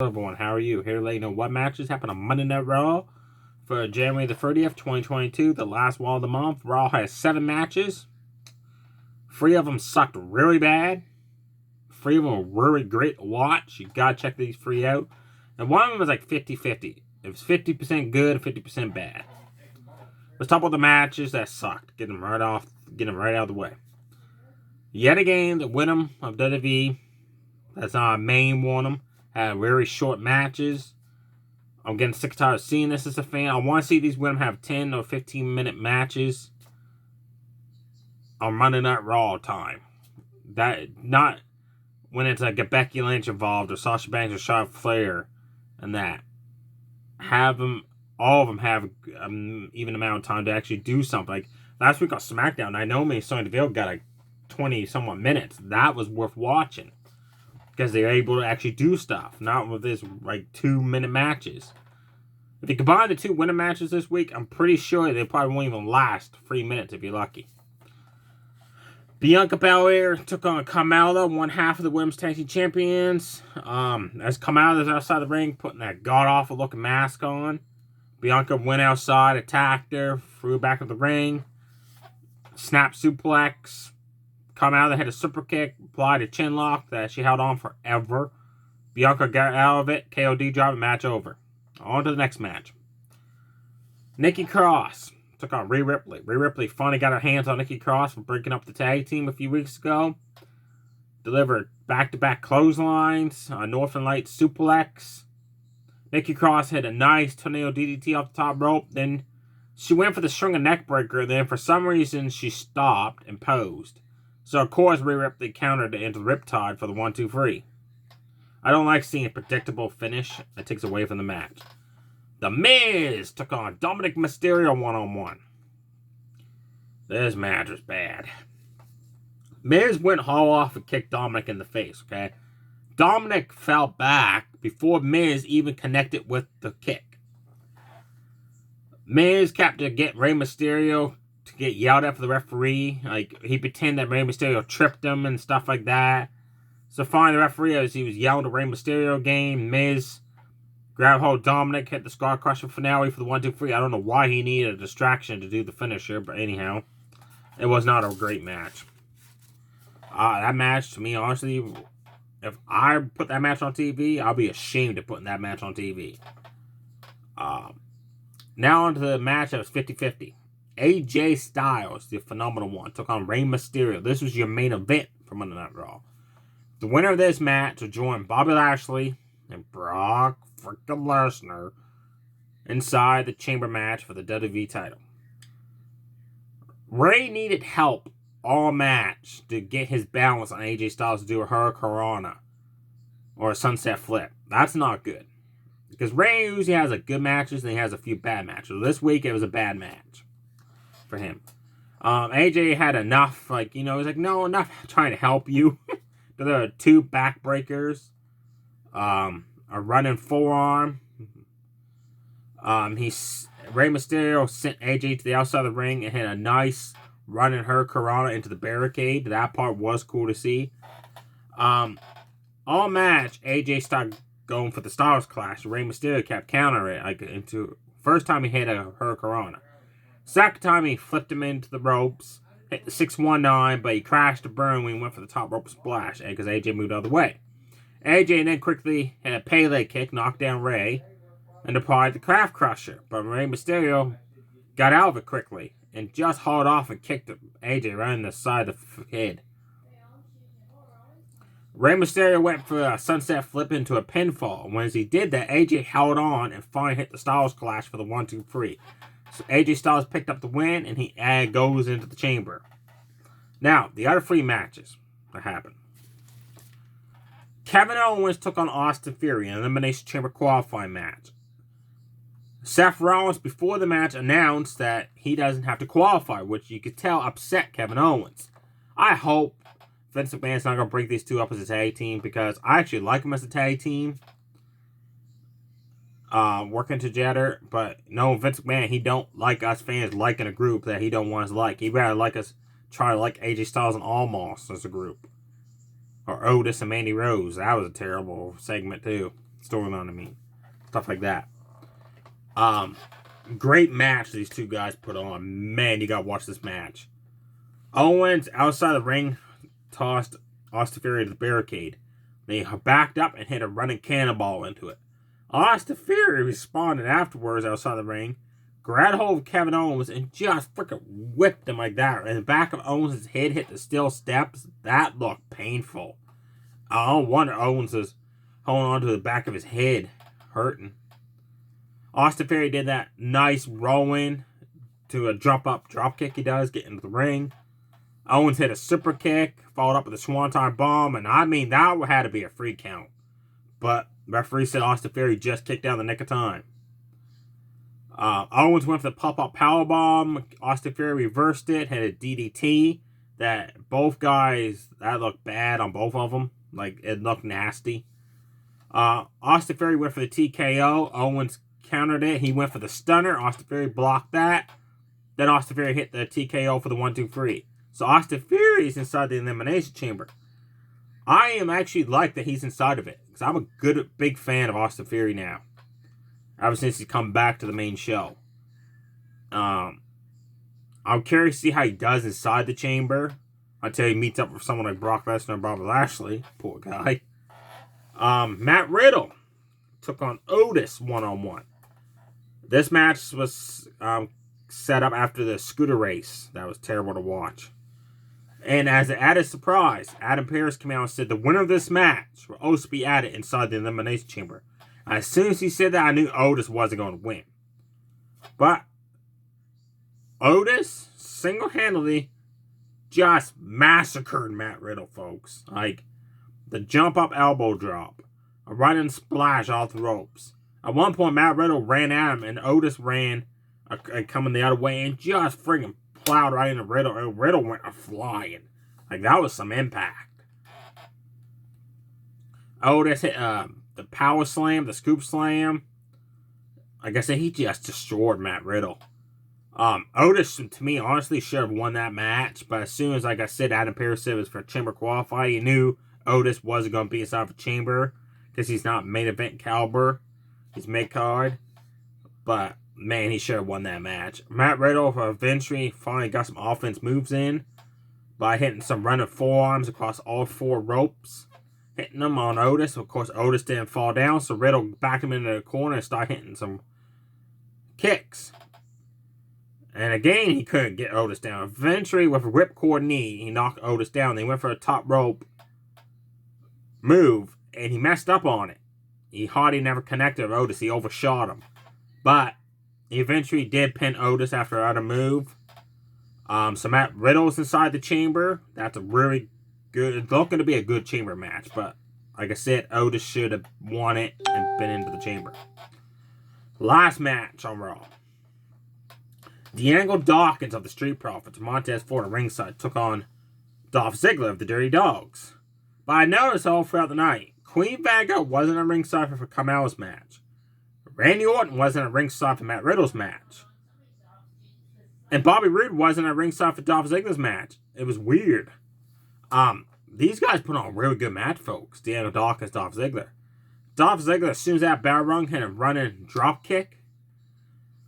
Hello everyone, how are you? Here to let you know what matches happened on Monday Night Raw for January the 30th, 2022, the last one of the month. Raw has 7 matches. 3 of them sucked really bad. 3 of them were really great to watch. You gotta check these 3 out. And one of them was like 50-50. It was 50% good and 50% bad. Let's talk about the matches that sucked. Get them right out of the way. Yet again, the winner of WWE, that's not a main one, had very short matches. I'm getting sick and tired of seeing this as a fan. I want to see these women have 10 or 15-minute matches on Monday Night Raw time. That not when it's like a Becky Lynch involved or Sasha Banks or Charlotte Flair and that. Have them, all of them have even amount of time to actually do something. Like last week on SmackDown, Naomi and Sonya Deville got like 20 somewhat minutes. That was worth watching. Because they're able to actually do stuff, not with this like 2-minute matches. If you combine the 2 winner matches this week, I'm pretty sure they probably won't even last 3 minutes if you're lucky. Bianca Belair took on Carmella, one half of the Women's Tag Team Champions. As Carmella is outside the ring, putting that god-awful looking mask on. Bianca went outside, attacked her, threw her back of the ring. Snap suplex. Carmella had a super kick, applied a chin lock that she held on forever. Bianca got out of it, KOD drop, match over. On to the next match. Nikki Cross took on Rhea Ripley. Rhea Ripley finally got her hands on Nikki Cross for breaking up the tag team a few weeks ago. Delivered back-to-back clotheslines, a Northern Lights suplex. Nikki Cross hit a nice tornado DDT off the top rope. Then she went for the stringer neck breaker. Then for some reason she stopped and posed. So, of course, Rhea Ripley countered it into the Riptide for the 1-2-3. I don't like seeing a predictable finish. That takes away from the match. The Miz took on Dominic Mysterio one-on-one. This match was bad. Miz went haul off and kicked Dominic in the face, okay? Dominic fell back before Miz even connected with the kick. Miz kept to get Rey Mysterio to get yelled at for the referee. Like, he pretended that Rey Mysterio tripped him and stuff like that. So finally the referee, as he was yelling to Rey Mysterio game, Miz grabbed hold Dominic, hit the Scar Crusher finale for the 1-2-3. I don't know why he needed a distraction to do the finisher, but anyhow, it was not a great match. That match, to me, honestly, if I put that match on TV, I'll be ashamed of putting that match on TV. Now on to the match that was 50-50. AJ Styles, the phenomenal one, took on Rey Mysterio. This was your main event for Monday Night Raw. The winner of this match will join Bobby Lashley and Brock freaking Lesnar inside the chamber match for the WWE title. Rey needed help all match to get his balance on AJ Styles to do a Hurricanrana or a Sunset Flip. That's not good. Because Rey usually has a good matches and he has a few bad matches. This week it was a bad match for him. AJ had enough, like, you know, he's like, no, enough trying to help you. There are 2 backbreakers, a running forearm. Rey Mysterio sent AJ to the outside of the ring and hit a nice running Hurricanrana into the barricade. That part was cool to see. All match, AJ started going for the Styles Clash. Rey Mysterio kept countering it. Like first time he hit a Hurricanrana. Second time he flipped him into the ropes, hit the 619, but he crashed the burn when he went for the top rope splash because AJ moved out of the way. AJ then quickly hit a Pele kick, knocked down Rey, and applied the Craft Crusher. But Rey Mysterio got out of it quickly and just hauled off and kicked AJ right in the side of the head. Rey Mysterio went for a sunset flip into a pinfall. When he did that, AJ held on and finally hit the Styles Clash for the 1-2-3. So AJ Styles picked up the win, and he goes into the chamber. Now, the other 3 matches that happened. Kevin Owens took on Austin Theory in an Elimination Chamber qualifying match. Seth Rollins, before the match, announced that he doesn't have to qualify, which you could tell upset Kevin Owens. I hope Vince McMahon's not going to break these 2 up as a tag team, because I actually like them as a tag team. Working together, but no, Vince McMahon, he don't like us fans liking a group that he don't want us to like. He'd rather like us try to like AJ Styles and Almost as a group. Or Otis and Mandy Rose. That was a terrible segment too. storyline, I mean. Stuff like that. Great match these two guys put on. Man, you gotta watch this match. Owens, outside the ring, tossed Austin Theory to the barricade. They backed up and hit a running cannonball into it. Austin Theory responded afterwards outside the ring, grabbed hold of Kevin Owens, and just freaking whipped him like that. And the back of Owens' head hit the steel steps. That looked painful. I don't wonder Owens is holding on to the back of his head, hurting. Austin Theory did that nice rolling to a jump-up dropkick he does, get into the ring. Owens hit a super kick, followed up with a swanton bomb, and I mean, that had to be a free count. But referee said Austin Theory just kicked out in the nick of time. Owens went for the pop-up powerbomb. Austin Theory reversed it, had a DDT. That both guys, that looked bad on both of them. Like, it looked nasty. Austin Theory went for the TKO. Owens countered it. He went for the stunner. Austin Theory blocked that. Then Austin Theory hit the TKO for the 1-2-3. So Austin Theory is inside the Elimination Chamber. I am actually like that he's inside of it. Because I'm a big fan of Austin Theory now. Ever since he's come back to the main show. I'm curious to see how he does inside the chamber. Until he meets up with someone like Brock Lesnar and Bobby Lashley. Poor guy. Matt Riddle took on Otis one-on-one. This match was set up after the scooter race. That was terrible to watch. And as an added surprise, Adam Pearce came out and said the winner of this match will also be added inside the Elimination Chamber. As soon as he said that, I knew Otis wasn't going to win. But Otis single-handedly just massacred Matt Riddle, folks. Like, the jump-up elbow drop, a running splash off the ropes. At one point, Matt Riddle ran at him, and Otis ran coming the other way and just friggin' plowed right into Riddle. And Riddle went flying. Like, that was some impact. Otis hit the power slam, the scoop slam. Like I said, he just destroyed Matt Riddle. Otis, to me, honestly should have won that match. But as soon as, like I said, Adam Pearce said it was for Chamber qualify, you knew Otis wasn't going to be inside of Chamber. Because he's not main event caliber. He's mid-card. But, man, he should have won that match. Matt Riddle eventually finally got some offense moves in. By hitting some running forearms across all four ropes. Hitting them on Otis. Of course, Otis didn't fall down. So Riddle backed him into the corner and started hitting some kicks. And again, he couldn't get Otis down. Eventually, with a ripcord knee, he knocked Otis down. They went for a top rope move. And he messed up on it. He hardly never connected with Otis. He overshot him. But he eventually did pin Otis after another move. So Matt Riddle's inside the chamber. That's a really good... It's not going to be a good chamber match. But like I said, Otis should have won it and been into the chamber. Last match on Raw. Diego Dawkins of the Street Profits, Montez Ford at ringside, took on Dolph Ziggler of the Dirty Dogs. But I noticed all throughout the night, Queen Vega wasn't at ringside for Carmella's match. Randy Orton wasn't at ringside for Matt Riddle's match. And Bobby Roode wasn't at ringside for Dolph Ziggler's match. It was weird. These guys put on a really good match, folks. Diego Dawkins, Dolph Ziggler. Dolph Ziggler, as soon as that bell rung, hit a running drop kick.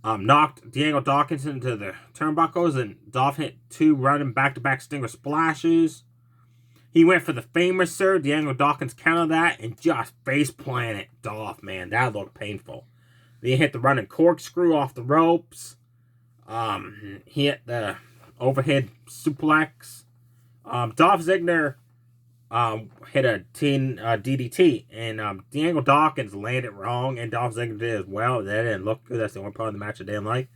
Knocked Diego Dawkins into the turnbuckles, and Dolph hit 2 running back-to-back stinger splashes. He went for the famous sir. Diego Dawkins countered that and just face planted Dolph, man. That looked painful. Then he hit the running corkscrew off the ropes. He hit the overhead suplex. Dolph Ziggler hit a DDT, and Diego Dawkins landed wrong, and Dolph Ziggler did as well. That didn't look good. That's the only part of the match I didn't like.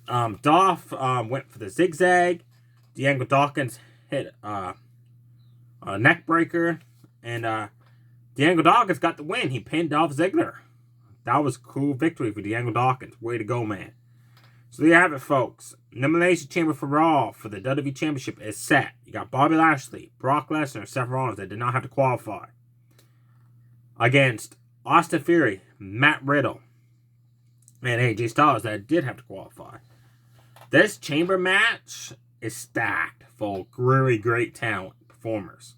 Dolph went for the zigzag. Diego Dawkins hit a neck breaker, and Diego Dawkins got the win. He pinned Dolph Ziggler. That was a cool victory for Diego Dawkins. Way to go, man. So there you have it, folks. Elimination Chamber for Raw for the WWE Championship is set. You got Bobby Lashley, Brock Lesnar, and Seth Rollins that did not have to qualify. Against Austin Theory, Matt Riddle, and AJ Styles that did have to qualify. This chamber match is stacked full of really great talent performers.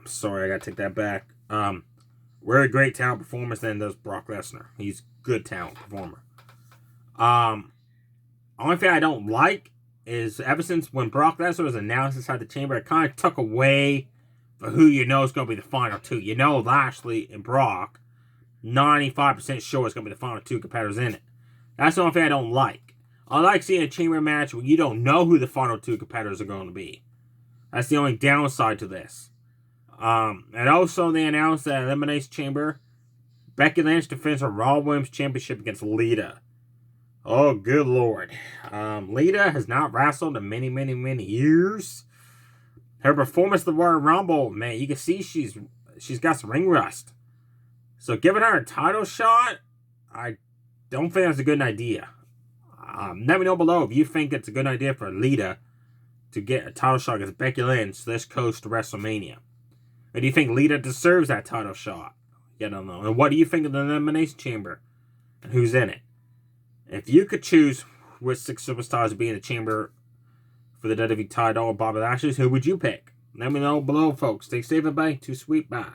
Sorry, I gotta take that back. Really great talent performance than does Brock Lesnar. He's good talent performer. Only thing I don't like is ever since when Brock Lesnar was announced inside the chamber, it kind of took away for who you know is going to be the final two. You know Lashley and Brock, 95% sure it's going to be the final two competitors in it. That's the only thing I don't like. I like seeing a chamber match where you don't know who the final two competitors are going to be. That's the only downside to this. And also they announced that Elimination Chamber, Becky Lynch defends her Raw Women's Championship against Lita. Oh, good Lord. Lita has not wrestled in many, many, many years. Her performance at the Royal Rumble, man, you can see she's got some ring rust. So giving her a title shot, I don't think that's a good idea. Let me know below if you think it's a good idea for Lita to get a title shot against Becky Lynch this close to WrestleMania. Or do you think Lita deserves that title shot? I don't know. And what do you think of the Elimination Chamber? And who's in it? If you could choose which 6 superstars to be in the chamber for the WWE title or Bobby Lashley, who would you pick? Let me know below, folks. Stay safe, everybody. Too sweet. Bye.